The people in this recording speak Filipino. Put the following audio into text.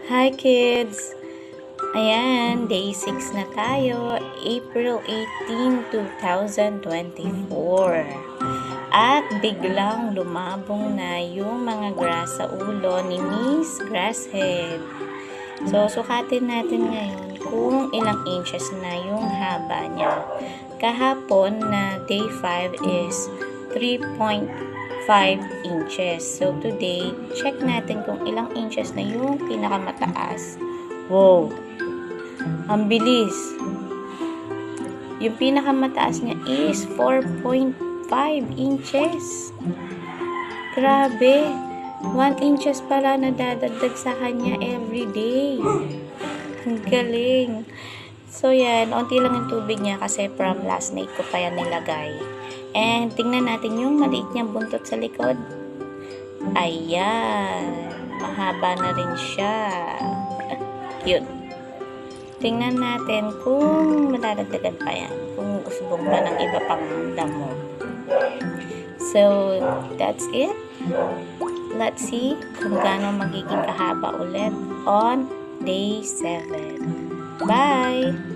Hi kids! Ayan, day 6 na tayo, April 18, 2024. At biglang lumabong na yung mga grass sa ulo ni Miss Grasshead. So, sukatin natin ngayon kung ilang inches na yung haba niya. Kahapon na day 5 is 3.5 inches. So, today, check natin kung ilang inches na yung pinakamataas. Wow! Ang bilis! Yung pinakamataas niya is 4.5 inches. Grabe! 1 inches pala nadadagdag sa kanya everyday. Ang galing! So, yan. Unti lang yung tubig niya kasi from last night ko pa yan nilagay. And, tingnan natin yung maliit niyang buntot sa likod. Ayan. Mahaba na rin siya. Cute. Tingnan natin kung madadagdagan pa yan. Kung usbong pa ng iba pang damo. So, that's it. Let's see kung gaano magiging kahaba ulit on day 7. Bye!